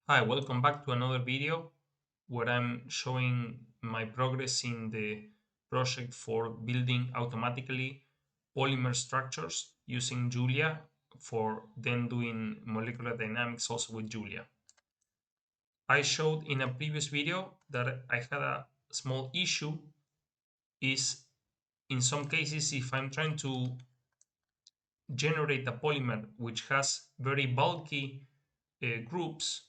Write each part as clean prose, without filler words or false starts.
Hi, welcome back to another video where I'm showing my progress in the project for building automatically polymer structures using Julia for then doing molecular dynamics also with Julia. I showed in a previous video that I had a small issue is in some cases if I'm trying to generate a polymer which has very bulky groups,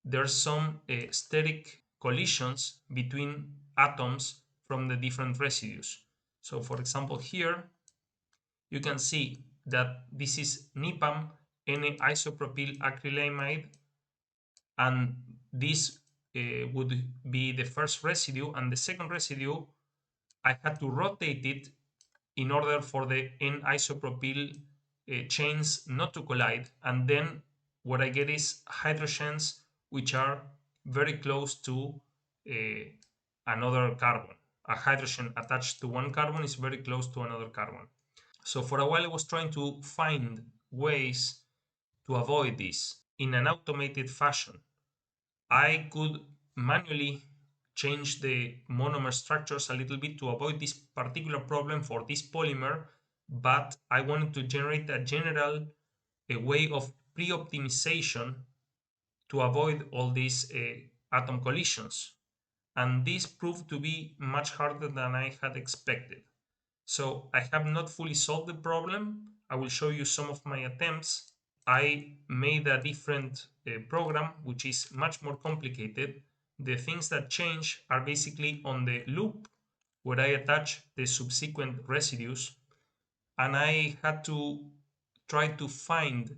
there's some steric collisions between atoms from the different residues. So for example, here you can see that this is NIPAM N-isopropyl acrylamide, and this would be the first residue, and the second residue I had to rotate it in order for the N-isopropyl chains not to collide, and then what I get is hydrogens which are very close to uh, another carbon. A hydrogen attached to one carbon is very close to another carbon. So for a while I was trying to find ways to avoid this in an automated fashion. I could manually change the monomer structures a little bit to avoid this particular problem for this polymer, but I wanted to generate a general way of pre-optimization to avoid all these atom collisions. And this proved to be much harder than I had expected. So I have not fully solved the problem. I will show you some of my attempts. I made a different program, which is much more complicated. The things that change are basically on the loop where I attach the subsequent residues, and I had to try to find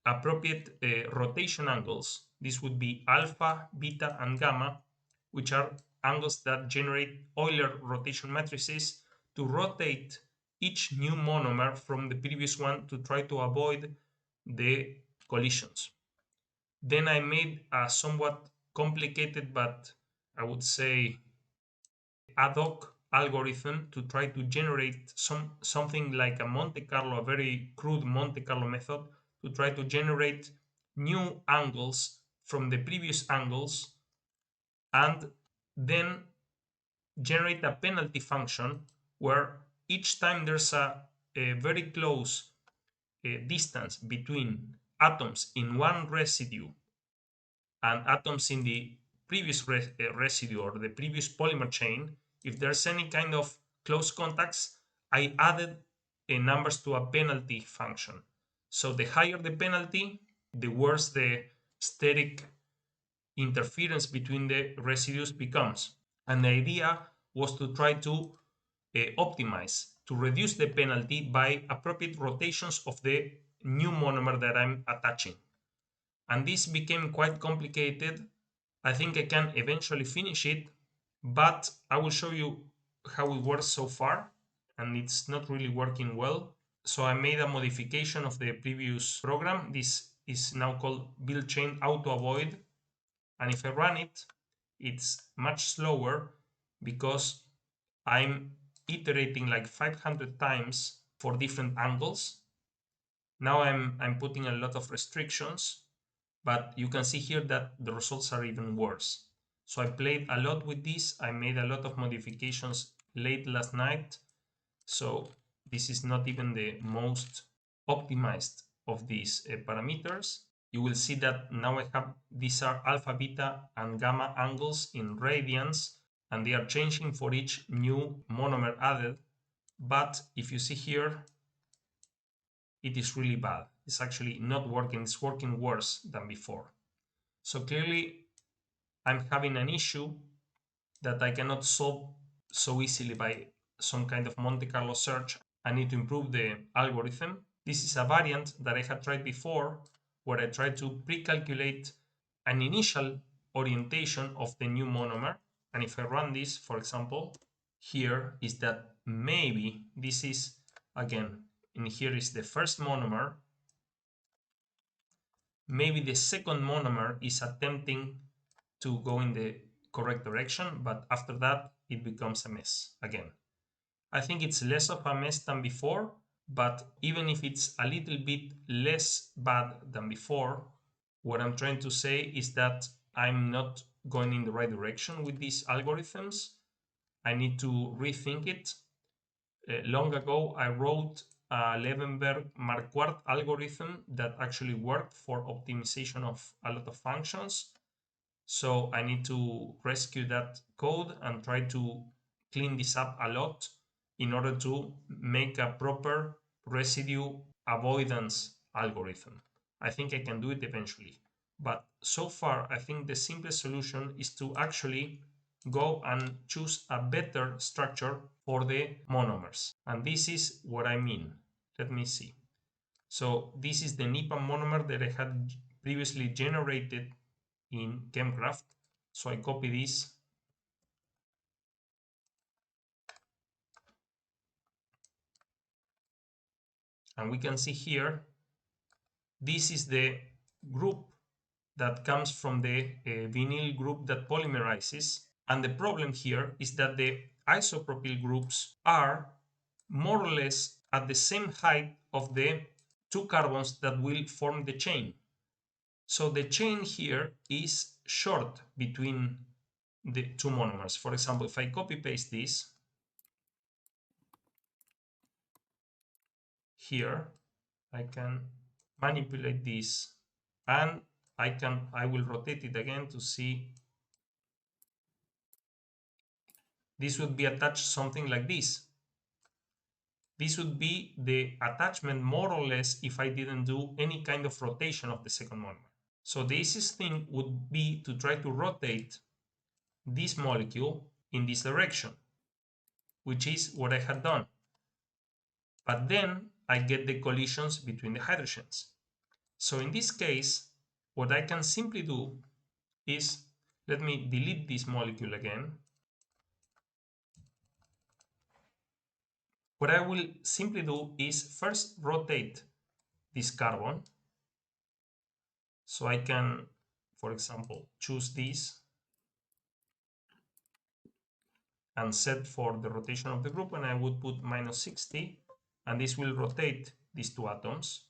appropriate rotation angles. This would be alpha, beta, and gamma, which are angles that generate Euler rotation matrices to rotate each new monomer from the previous one to try to avoid the collisions. Then I made a somewhat complicated, but I would say ad hoc algorithm to try to generate something like a Montecarlo, a very crude Montecarlo method, to try to generate new angles from the previous angles, and then generate a penalty function where each time there's a very close distance between atoms in one residue and atoms in the previous residue or the previous polymer chain, if there's any kind of close contacts, I added numbers to a penalty function. So the higher the penalty, the worse the steric interference between the residues becomes. And the idea was to try to optimize, to reduce the penalty by appropriate rotations of the new monomer that I'm attaching. And this became quite complicated. I think I can eventually finish it, but I will show you how it works so far, and it's not really working well. So I made a modification of the previous program. This is now called build chain auto avoid, and if I run it, it's much slower because I'm iterating like 500 times for different angles. Now I'm putting a lot of restrictions, but you can see here that the results are even worse. So I played a lot with this. I made a lot of modifications late last night. So this is not even the most optimized of these parameters. You will see that now I have, these are alpha, beta, and gamma angles in radians, and they are changing for each new monomer added. But if you see here, it is really bad. It's actually not working. It's working worse than before. So clearly I'm having an issue that I cannot solve so easily by some kind of Monte Carlo search. I need to improve the algorithm. This is a variant that I had tried before, where I tried to pre-calculate an initial orientation of the new monomer. And if I run this, for example, here is that maybe this is, again, and here is the first monomer. Maybe the second monomer is attempting to go in the correct direction, but after that it becomes a mess again. I think it's less of a mess than before, but even if it's a little bit less bad than before, What I'm trying to say is that I'm not going in the right direction with these algorithms. I need to rethink it. Long ago, I wrote a Levenberg-Marquardt algorithm that actually worked for optimization of a lot of functions. So I need to rescue that code and try to clean this up a lot in order to make a proper residue avoidance algorithm. I think I can do it eventually. But so far, I think the simplest solution is to actually go and choose a better structure for the monomers. And this is what I mean. Let me see. So this is the NIPA monomer that I had previously generated in Chemcraft. So I copy this and we can see here, this is the group that comes from the vinyl group that polymerizes. And the problem here is that the isopropyl groups are more or less at the same height of the two carbons that will form the chain. So the chain here is short between the two monomers. For example, if I copy paste this here, I can manipulate this and I will rotate it again to see. This would be attached something like this. This would be the attachment more or less if I didn't do any kind of rotation of the second monomer. So the easiest thing would be to try to rotate this molecule in this direction, which is what I had done. But then I get the collisions between the hydrogens. So in this case, what I can simply do is, let me delete this molecule again. What I will simply do is first rotate this carbon. So I can, for example, choose this and set for the rotation of the group, and I would put -60, and this will rotate these two atoms,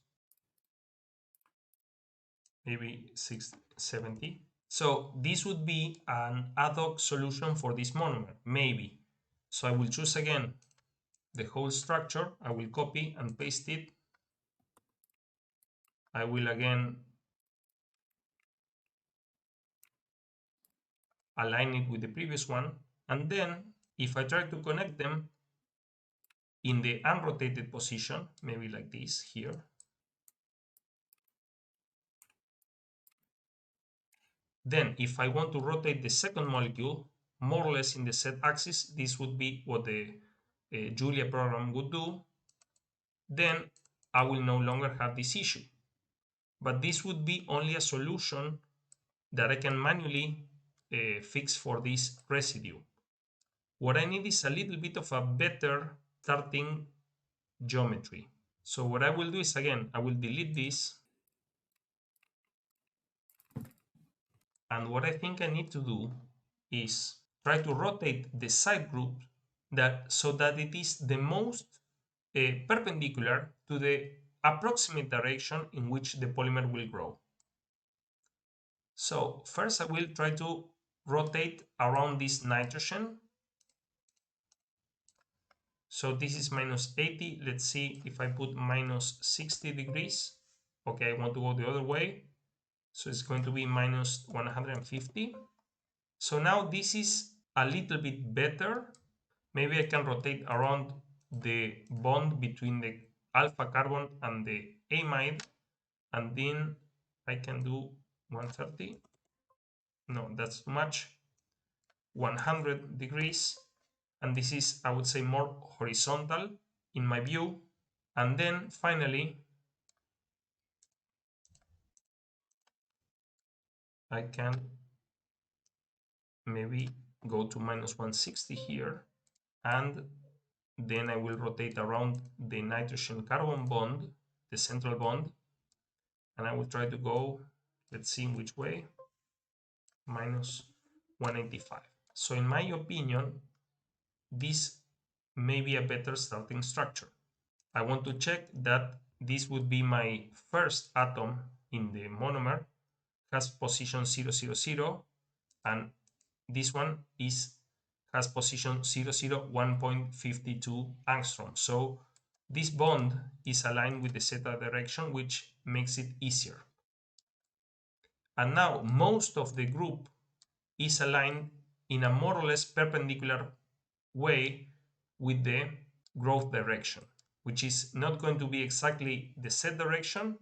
maybe 670. So this would be an ad hoc solution for this monomer, maybe. So I will choose again the whole structure, I will copy and paste it. I will again align it with the previous one, and then if I try to connect them in the unrotated position, maybe like this here, then if I want to rotate the second molecule more or less in the Z axis, this would be what the Julia program would do, then I will no longer have this issue. But this would be only a solution that I can manually fix for this residue. What I need is a little bit of a better starting geometry. So what I will do is, again, I will delete this. And what I think I need to do is try to rotate the side group so that it is the most perpendicular to the approximate direction in which the polymer will grow. So first I will try to rotate around this nitrogen. So this is -80. Let's see if I put -60 degrees. Okay, I want to go the other way. So it's going to be -150. So now this is a little bit better. Maybe I can rotate around the bond between the alpha carbon and the amide, and then I can do 130. No, that's too much. 100 degrees, and this is, I would say, more horizontal in my view. And then finally I can maybe go to -160 here, and then I will rotate around the nitrogen carbon bond, the central bond, and I will try to go, let's see in which way, -185. So in my opinion, this may be a better starting structure. I want to check that this would be my first atom in the monomer, has position 0, 0, 0, and this one has position 0, 0, 1.52 angstrom. So this bond is aligned with the zeta direction, which makes it easier. And now most of the group is aligned in a more or less perpendicular way with the growth direction, which is not going to be exactly the Z direction.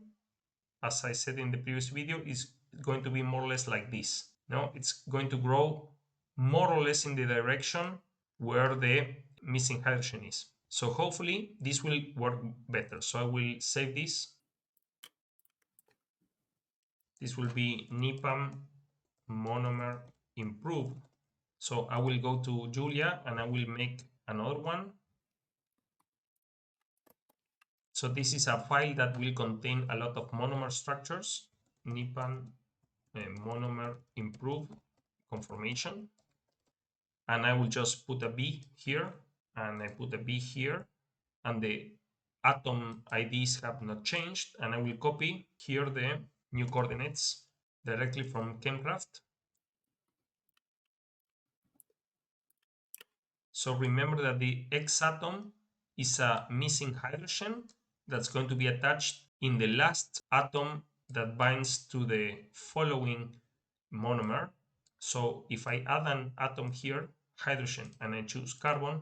As I said in the previous video, is going to be more or less like this. No, it's going to grow more or less in the direction where the missing hydrogen is. So hopefully this will work better. So I will save this. This will be NIPAM monomer improve. So I will go to Julia and I will make another one. So this is a file that will contain a lot of monomer structures. NIPAM monomer improve conformation. And I will just put a B here and I put a B here, and the atom IDs have not changed, and I will copy here the new coordinates directly from Chemcraft. So remember that the X atom is a missing hydrogen that's going to be attached in the last atom that binds to the following monomer. So if I add an atom here, hydrogen, and I choose carbon,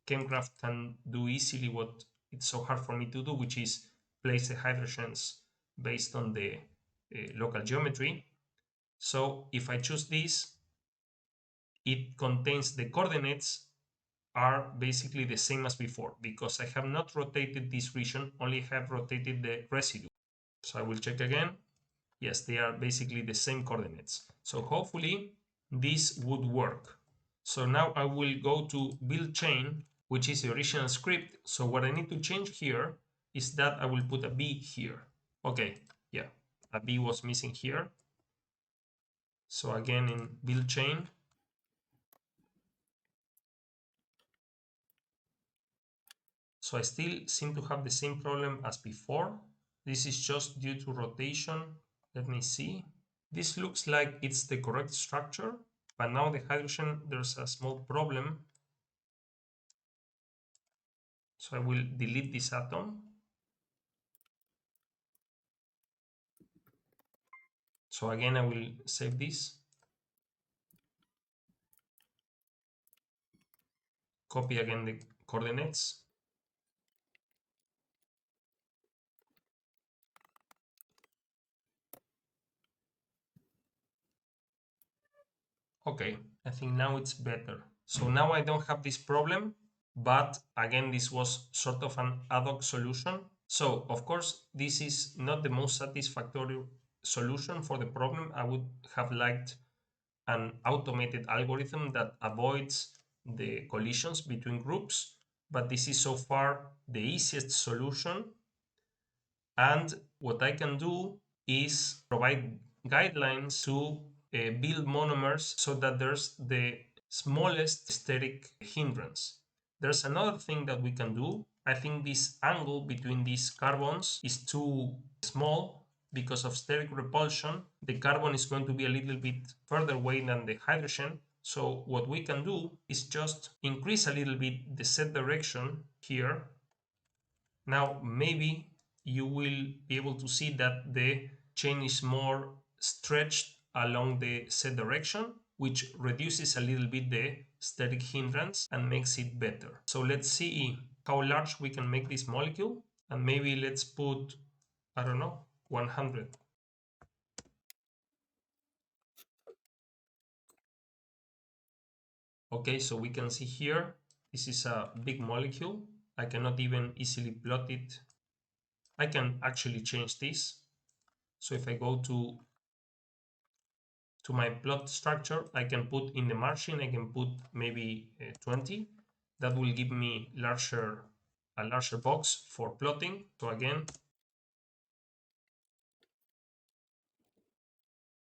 Chemcraft can do easily what it's so hard for me to do, which is place the hydrogens based on the local geometry. So if I choose this, it contains the coordinates are basically the same as before, because I have not rotated this region, only have rotated the residue. So I will check again. Yes, they are basically the same coordinates. So hopefully this would work. So now I will go to build chain, which is the original script. So what I need to change here is that I will put a B here. Okay, yeah, a B was missing here. So again, in build chain, so I still seem to have the same problem as before. This is just due to rotation. Let me see. This looks like it's the correct structure, but now the hydrogen, there's a small problem. So I will delete this atom. So again, I will save this. Copy again the coordinates. Okay, I think now it's better. So now I don't have this problem, but again, this was sort of an ad hoc solution. So of course, this is not the most satisfactory solution for the problem. I would have liked an automated algorithm that avoids the collisions between groups, but this is so far the easiest solution. And what I can do is provide guidelines to build monomers so that there's the smallest steric hindrance. There's another thing that we can do. I think this angle between these carbons is too small because of steric repulsion. The carbon is going to be a little bit further away than the hydrogen. So what we can do is just increase a little bit the Z direction here. Now maybe you will be able to see that the chain is more stretched along the Z direction, which reduces a little bit the steric hindrance and makes it better. So let's see how large we can make this molecule, and maybe let's put, I don't know, 100. Okay, so we can see here, this is a big molecule. I cannot even easily plot it. I can actually change this. So if I go to my plot structure, I can put in the margin, I can put maybe 20. That will give me a larger box for plotting. So again,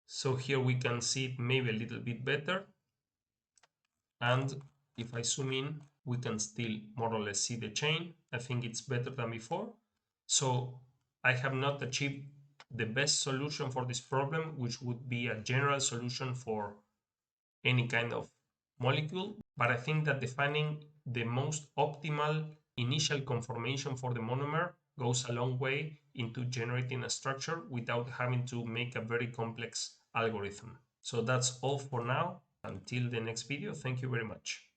so here we can see it maybe a little bit better. And if I zoom in, we can still more or less see the chain. I think it's better than before. So I have not achieved the best solution for this problem, which would be a general solution for any kind of molecule. But I think that defining the most optimal initial conformation for the monomer goes a long way into generating a structure without having to make a very complex algorithm. So that's all for now. Until the next video, thank you very much.